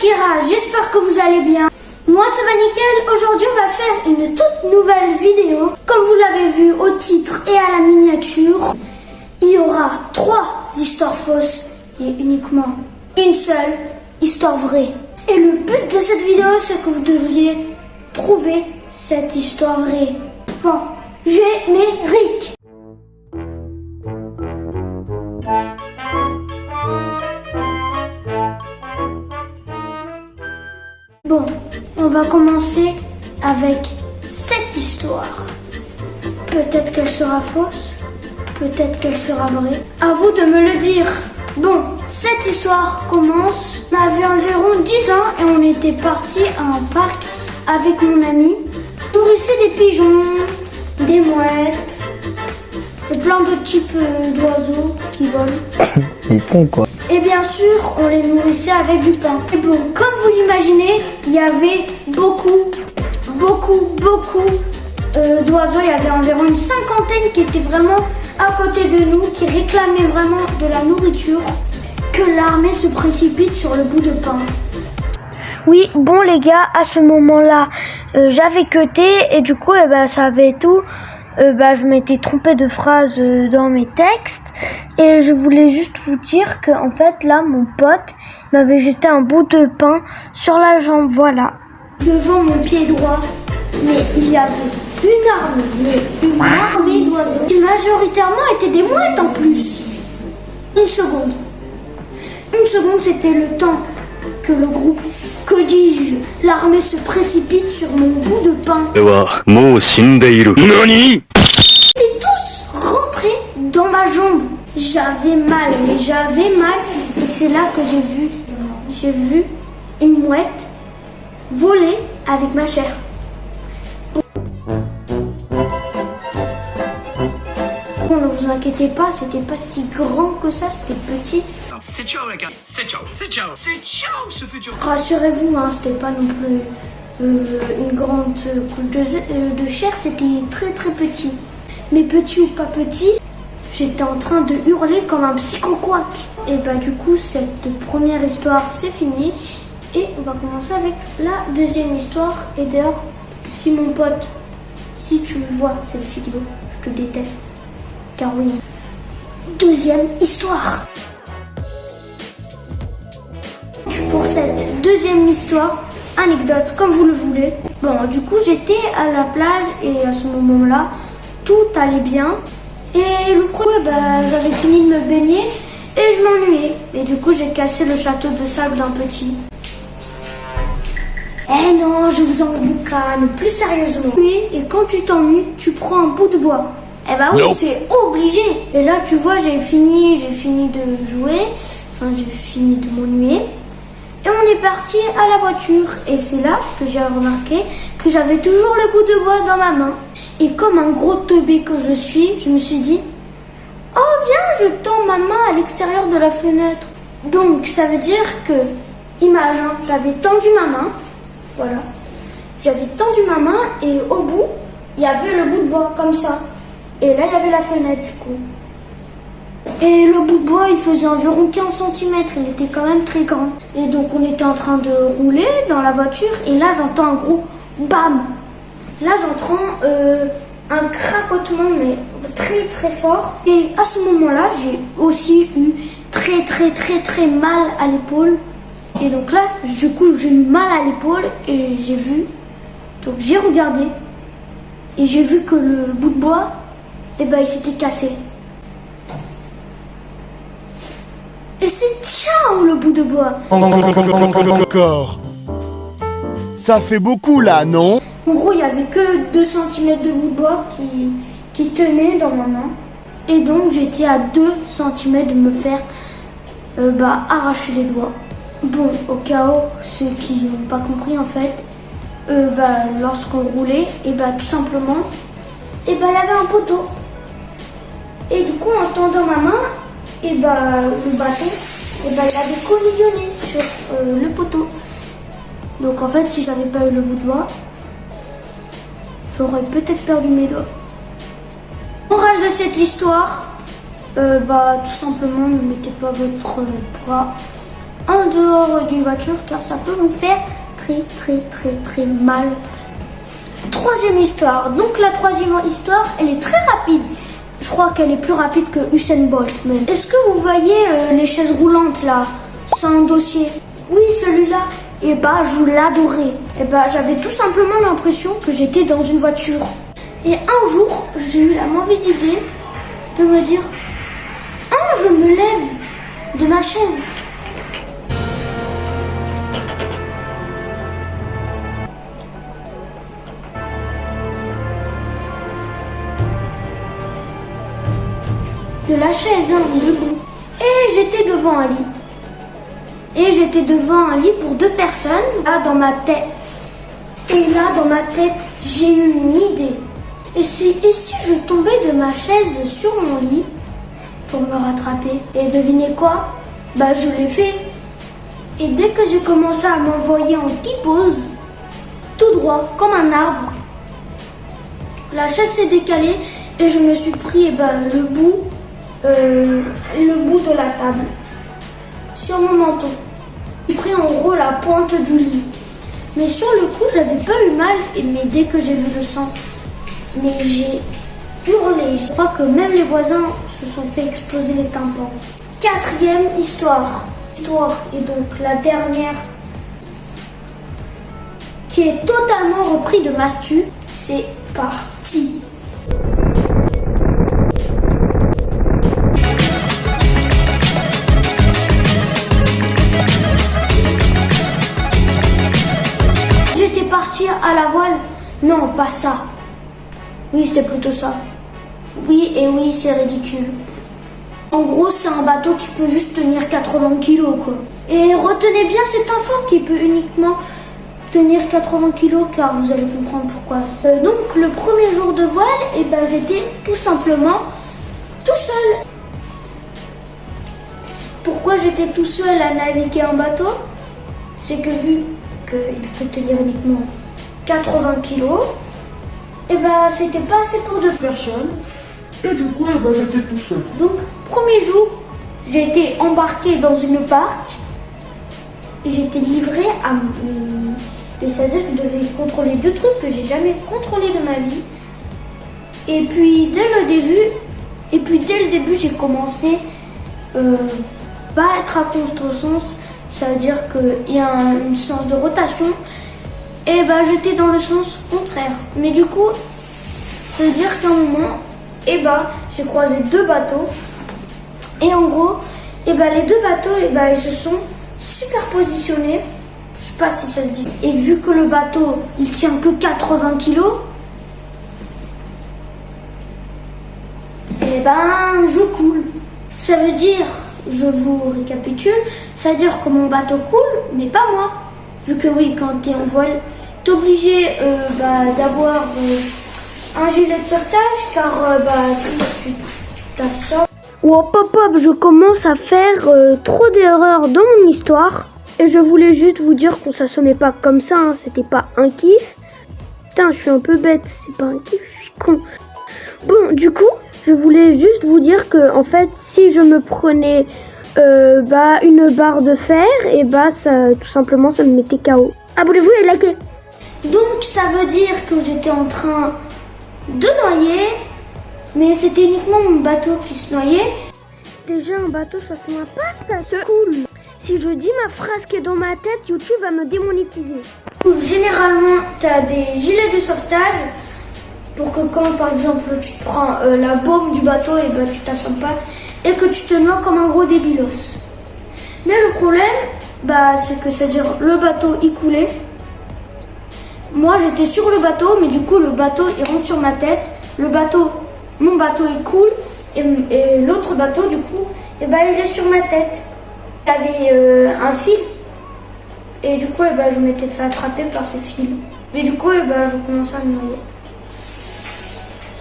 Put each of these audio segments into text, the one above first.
Akira, j'espère que vous allez bien. Moi ça va nickel, aujourd'hui on va faire une toute nouvelle vidéo. Comme vous l'avez vu au titre et à la miniature, il y aura 3 histoires fausses et uniquement une seule histoire vraie. Et le but de cette vidéo c'est que vous devriez trouver cette histoire vraie. Bon, générique. Bon, on va commencer avec cette histoire. Peut-être qu'elle sera fausse, peut-être qu'elle sera vraie. À vous de me le dire. Bon, cette histoire commence. On avait environ 10 ans et on était parti à un parc avec mon ami. On nourrissait des pigeons, des mouettes, et plein de types d'oiseaux qui volent. Il est con quoi. Et bien sûr, on les nourrissait avec du pain. Et bon, comme vous l'imaginez, il y avait beaucoup d'oiseaux. Il y avait environ une cinquantaine qui étaient vraiment à côté de nous, qui réclamaient vraiment de la nourriture, que l'armée se précipite sur le bout de pain. Oui, bon les gars, à ce moment-là, j'avais cuté et du coup, ça avait tout. Je m'étais trompée de phrase dans mes textes et je voulais juste vous dire que en fait là mon pote m'avait jeté un bout de pain sur la jambe, voilà. Devant mon pied droit, mais il y avait une armée d'oiseaux qui majoritairement étaient des mouettes en plus. Une seconde, c'était le temps que le groupe, que dis-je, l'armée se précipite sur mon bout de pain. Ils étaient tous rentrés dans ma jambe. J'avais mal, et c'est là que j'ai vu une mouette voler avec ma chair. Bon, ne vous inquiétez pas, c'était pas si grand que ça, c'était petit. C'est ciao les gars, c'est ciao, ce futur. Rassurez-vous, hein, c'était pas non plus une grande couche de chair, c'était très petit. Mais petit ou pas petit, j'étais en train de hurler comme un psycho-quack. Et du coup, cette première histoire, c'est fini. Et on va commencer avec la deuxième histoire. Et d'ailleurs, si mon pote, si tu vois cette vidéo, je te déteste. Car oui. Deuxième histoire. Pour cette deuxième histoire, anecdote, comme vous le voulez. Bon, du coup, j'étais à la plage et à ce moment-là, tout allait bien. Et le premier, j'avais fini de me baigner et je m'ennuyais. Et du coup, j'ai cassé le château de sable d'un petit. Eh non, je vous en boucane, plus sérieusement. Et quand tu t'ennuies, tu prends un bout de bois. Eh oui, c'est obligé. Et là, tu vois, j'ai fini de jouer. Enfin, j'ai fini de m'ennuyer. Et on est parti à la voiture. Et c'est là que j'ai remarqué que j'avais toujours le bout de bois dans ma main. Et comme un gros teubé que je suis, je me suis dit « Oh, viens, je tends ma main à l'extérieur de la fenêtre. » Donc, ça veut dire que, imagine, j'avais tendu ma main. Voilà. J'avais tendu ma main et au bout, il y avait le bout de bois, comme ça. Et là, il y avait la fenêtre, du coup. Et le bout de bois, il faisait environ 15 cm. Il était quand même très grand. Et donc, on était en train de rouler dans la voiture. Et là, j'entends un gros bam. Là, j'entends un craquement, mais très fort. Et à ce moment-là, j'ai aussi eu très mal à l'épaule. Et donc là, du coup, j'ai eu mal à l'épaule et j'ai vu. Donc, j'ai regardé. Et j'ai vu que le bout de bois, il s'était cassé. Et c'est ciao le bout de bois. Encore. Ça fait beaucoup là, non? En gros, il n'y avait que 2 cm de bout de bois qui tenait dans ma main. Et donc, j'étais à 2 cm de me faire arracher les doigts. Bon, au cas où, ceux qui n'ont pas compris en fait, lorsqu'on roulait, tout simplement, il y avait un poteau. Et du coup, en tendant ma main, le bâton, il avait collisionné sur le poteau. Donc en fait, si j'avais pas eu le bout de bois, j'aurais peut-être perdu mes doigts. Morale de cette histoire, tout simplement, ne mettez pas votre bras en dehors d'une voiture car ça peut vous faire très mal. Troisième histoire. Donc la troisième histoire, elle est très rapide. Je crois qu'elle est plus rapide que Usain Bolt même. Est-ce que vous voyez les chaises roulantes là, sans dossier? Oui, celui-là. Et bah je l'adorais. Et bah j'avais tout simplement l'impression que j'étais dans une voiture. Et un jour, j'ai eu la mauvaise idée de me dire « Ah, je me lève de ma chaise !» De la chaise, hein, debout. Et j'étais devant un lit. Et j'étais devant un lit pour 2 personnes, là dans ma tête. Et là, dans ma tête, j'ai eu une idée. Et si je tombais de ma chaise sur mon lit pour me rattraper? Et devinez quoi? Bah je l'ai fait. Et dès que j'ai commencé à m'envoyer en T-pose, tout droit, comme un arbre, la chaise s'est décalée et je me suis pris le bout de la table sur mon menton. J'ai pris en gros la pointe du lit. Mais sur le coup, j'avais pas eu mal, mais dès que j'ai vu le sang, mais j'ai hurlé. Je crois que même les voisins se sont fait exploser les tympans. Quatrième histoire. Et donc la dernière, qui est totalement repris de Mastu. C'est parti. J'étais partie à la voile. Non, pas ça. Oui, c'était plutôt ça. Oui, et oui, c'est ridicule. En gros, c'est un bateau qui peut juste tenir 80 kilos, quoi. Et retenez bien cette info qui peut uniquement tenir 80 kilos, car vous allez comprendre pourquoi. Donc, le premier jour de voile, j'étais tout simplement tout seul. Pourquoi j'étais tout seul à naviguer un bateau? C'est que vu qu'il peut tenir uniquement 80 kilos, c'était pas assez pour 2 personnes. Et du coup, j'étais tout seul. Donc, premier jour, j'ai été embarquée dans une barque et j'ai été livrée à mes... C'est-à-dire que je devais contrôler 2 trucs que j'ai jamais contrôlés de ma vie. Et puis, dès le début, j'ai commencé pas à être à contresens. Ça veut dire qu'il y a un sens de rotation. Et j'étais dans le sens contraire. Mais du coup, ça veut dire qu'à un moment, j'ai croisé 2 bateaux. Et en gros, les 2 bateaux, ils se sont superpositionnés. Je sais pas si ça se dit. Et vu que le bateau, il tient que 80 kilos, je coule. Ça veut dire, je vous récapitule, ça veut dire que mon bateau coule, mais pas moi. Vu que oui, quand tu es en voile, tu es obligé d'avoir un gilet de sauvetage, car si tu t'assois. Oh papa, je commence à faire trop d'erreurs dans mon histoire. Et je voulais juste vous dire qu'on s'assommait pas comme ça, hein, c'était pas un kiff. Putain, je suis un peu bête, c'est pas un kiff, je suis con. Bon, du coup, je voulais juste vous dire que, en fait, si je me prenais une barre de fer, ça, tout simplement, ça me mettait KO. Abonnez-vous et likez. Donc, ça veut dire que j'étais en train de noyer, mais c'était uniquement mon bateau qui se noyait. Déjà, un bateau, ça se noie pas, ça se coule. Si je dis ma phrase qui est dans ma tête, YouTube va me démonétiser. Généralement, tu as des gilets de sauvetage pour que quand, par exemple, tu prends la baume du bateau, tu t'assommes pas et que tu te noies comme un gros débilos. Mais le problème, c'est que c'est-à-dire le bateau, il coulait. Moi, j'étais sur le bateau, mais du coup, le bateau, il rentre sur ma tête. Mon bateau, il coule et l'autre bateau, du coup, il est sur ma tête. J'avais un fil et du coup je m'étais fait attraper par ces fils. Mais du coup je commençais à me noyer.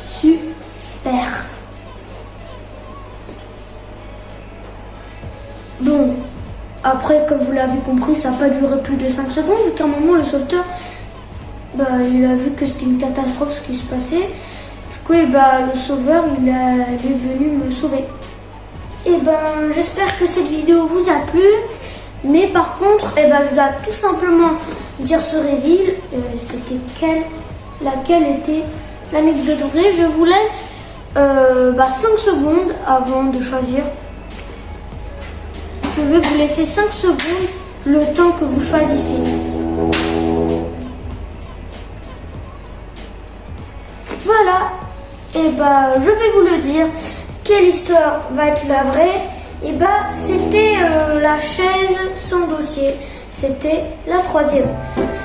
Super. Bon, après comme vous l'avez compris, ça n'a pas duré plus de 5 secondes vu qu'à un moment le sauveteur il a vu que c'était une catastrophe ce qui se passait. Du coup le sauveur il est venu me sauver. J'espère que cette vidéo vous a plu. Mais par contre, je dois tout simplement dire ce reveal. C'était laquelle était l'anecdote vraie. Je vous laisse 5 secondes avant de choisir. Je vais vous laisser 5 secondes, le temps que vous choisissez. Voilà, je vais vous le dire. Quelle histoire va être la vraie? C'était la chaise sans dossier. C'était la 3e.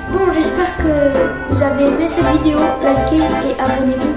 Bon, j'espère que vous avez aimé cette vidéo. Likez et abonnez-vous.